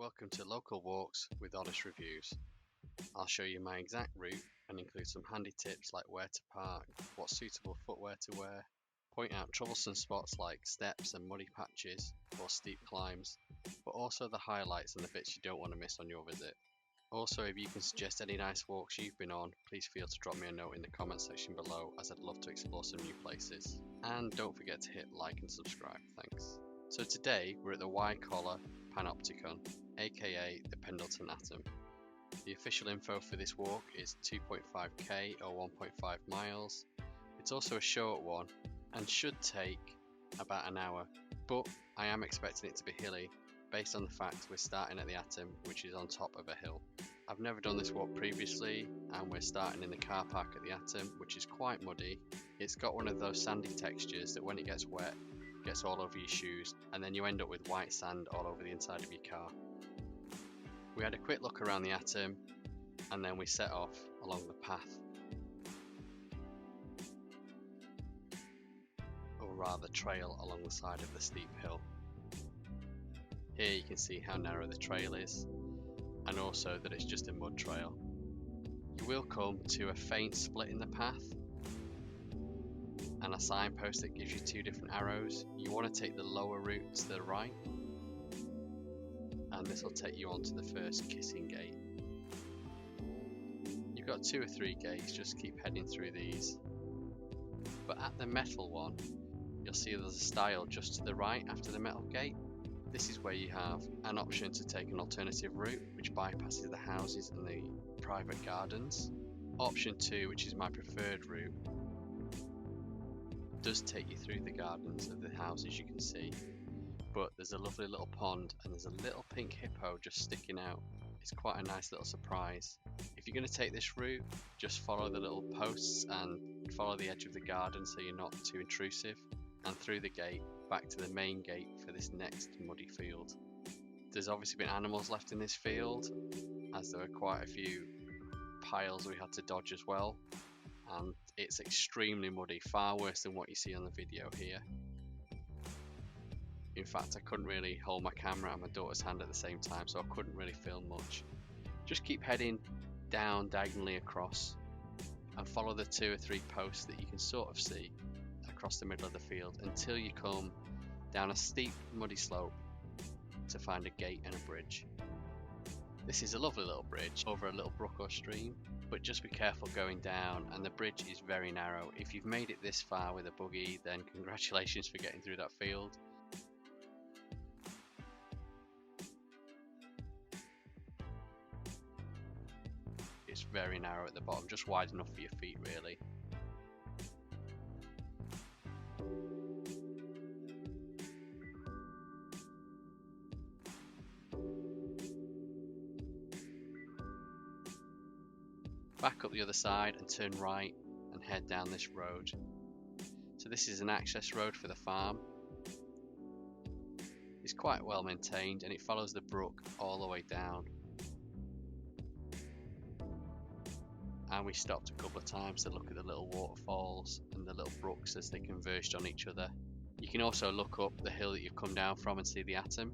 Welcome to Local Walks with Honest Reviews. I'll show you my exact route and include some handy tips like where to park, what suitable footwear to wear, point out troublesome spots like steps and muddy patches or steep climbs, but also the highlights and the bits you don't want to miss on your visit. Also, if you can suggest any nice walks you've been on, please feel to drop me a note in the comment section below, as I'd love to explore some new places. And don't forget to hit like and subscribe, thanks. So today we're at the Wycoller Panopticon, aka the Pendleton Atom. The official info for this walk is 2.5k or 1.5 miles. It's also a short one and should take about an hour, but I am expecting it to be hilly based on the fact we're starting at the Atom, which is on top of a hill. I've never done this walk previously and we're starting in the car park at the Atom, which is quite muddy. It's got one of those sandy textures that when it gets wet, gets all over your shoes, and then you end up with white sand all over the inside of your car. We had a quick look around the Atom and then we set off along the path, or rather trail along the side of the steep hill. Here you can see how narrow the trail is, and also that it's just a mud trail. You will come to a faint split in the path and a signpost that gives you two different arrows. You want to take the lower route to the right, and this will take you on to the first kissing gate. You've got 2 or 3 gates, just keep heading through these. But at the metal one, you'll see there's a stile just to the right after the metal gate. This is where you have an option to take an alternative route which bypasses the houses and the private gardens. Option 2, which is my preferred route, does take you through the gardens of the houses you can see, but there's a lovely little pond and there's a little pink hippo just sticking out. It's quite a nice little surprise. If you're going to take this route, just follow the little posts and follow the edge of the garden so you're not too intrusive, and through the gate back to the main gate for this next muddy field. There's obviously been animals left in this field, as there were quite a few piles we had to dodge as well, and it's extremely muddy, far worse than what you see on the video here. In fact, I couldn't really hold my camera and my daughter's hand at the same time, so I couldn't really film much. Just keep heading down diagonally across and follow the 2 or 3 posts that you can sort of see across the middle of the field until you come down a steep muddy slope to find a gate and a bridge. This is a lovely little bridge over a little brook or stream, but just be careful going down, and the bridge is very narrow. If you've made it this far with a buggy, then congratulations for getting through that field. It's very narrow at the bottom, just wide enough for your feet really. Back up the other side and turn right and head down this road. So this is an access road for the farm. It's quite well maintained and it follows the brook all the way down. And we stopped a couple of times to look at the little waterfalls and the little brooks as they converged on each other. You can also look up the hill that you've come down from and see the Atom.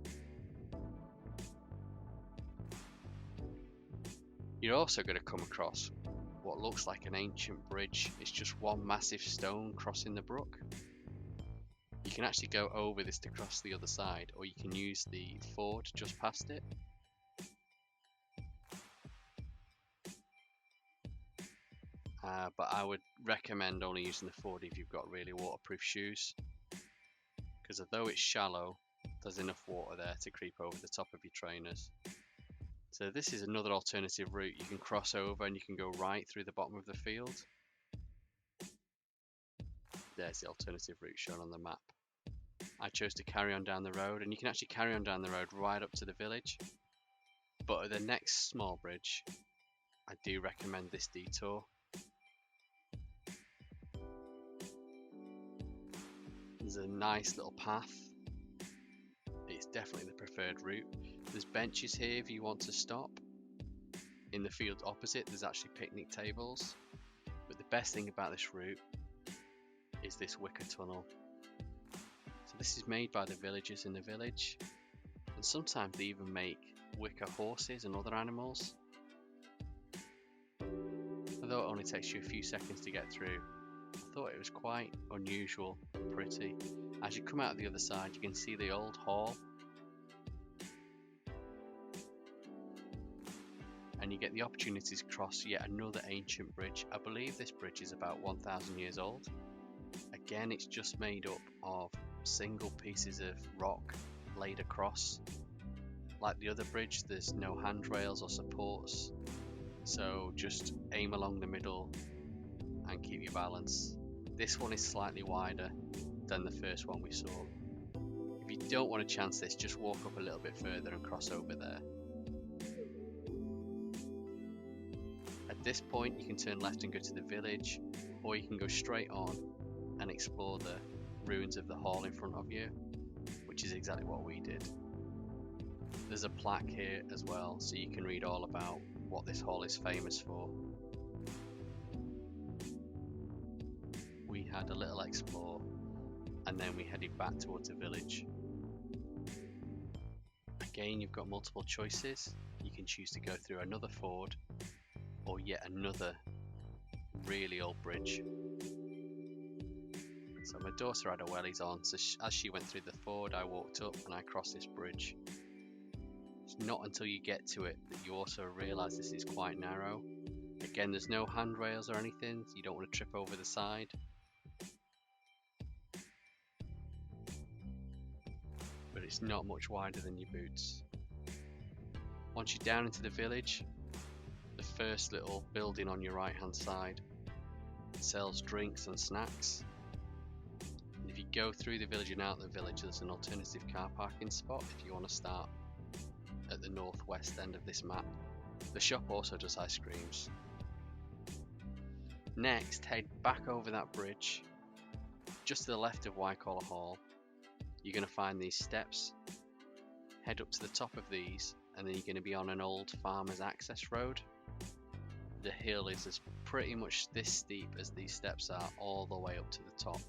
You're also going to come across what looks like an ancient bridge. It's just one massive stone crossing the brook. You can actually go over this to cross the other side, or you can use the ford just past it. But I would recommend only using the ford if you've got really waterproof shoes, because although it's shallow, there's enough water there to creep over the top of your trainers. So this is another alternative route. You can cross over and you can go right through the bottom of the field. There's the alternative route shown on the map. I chose to carry on down the road, and you can actually carry on down the road right up to the village. But at the next small bridge, I do recommend this detour. There's a nice little path. It's definitely the preferred route. There's benches here if you want to stop. In the field opposite, there's actually picnic tables. But the best thing about this route is this wicker tunnel. So this is made by the villagers in the village. And and sometimes they even make wicker horses and other animals. Although it only takes you a few seconds to get through, I thought it was quite unusual and pretty. As you come out the other side, you can see the old hall, and you get the opportunity to cross yet another ancient bridge. I believe this bridge is about 1,000 years old. Again, it's just made up of single pieces of rock laid across. Like the other bridge, there's no handrails or supports, so just aim along the middle and keep your balance. This one is slightly wider than the first one we saw. If you don't want to chance this, just walk up a little bit further and cross over there. At this point you can turn left and go to the village, or you can go straight on and explore the ruins of the hall in front of you, which is exactly what we did. There's a plaque here as well, so you can read all about what this hall is famous for. We had a little explore and then we headed back towards the village. Again, you've got multiple choices. You can choose to go through another ford or yet another really old bridge. So my daughter had her wellies on, so as she went through the ford, I walked up and I crossed this bridge. It's not until you get to it that you also realise this is quite narrow. Again, there's no handrails or anything, so you don't want to trip over the side. But it's not much wider than your boots. Once you're down into the village, the first little building on your right hand side sells drinks and snacks. And if you go through the village and out the village, there's an alternative car parking spot if you want to start at the northwest end of this map. The shop also does ice creams. Next, head back over that bridge. Just to the left of Wycoller Hall, you're going to find these steps. Head up to the top of these, and then you're going to be on an old farmer's access road. The hill is as pretty much this steep as these steps are, all the way up to the top.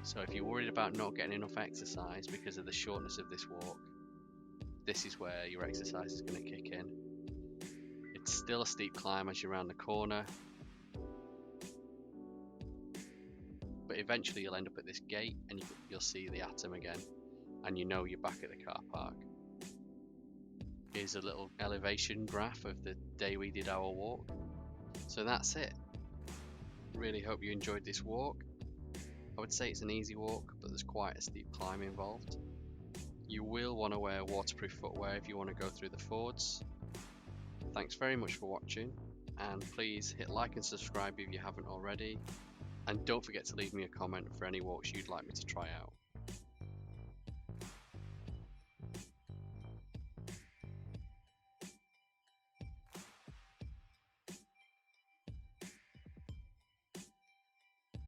So if you're worried about not getting enough exercise because of the shortness of this walk, this is where your exercise is going to kick in. It's still a steep climb as you're around the corner, but eventually you'll end up at this gate and you'll see the Atom again, and you know you're back at the car park. Here's a little elevation graph of the day we did our walk. So that's it. Really hope you enjoyed this walk. I would say it's an easy walk, but there's quite a steep climb involved. You will want to wear waterproof footwear if you want to go through the fords. Thanks very much for watching, and please hit like and subscribe if you haven't already, and don't forget to leave me a comment for any walks you'd like me to try out.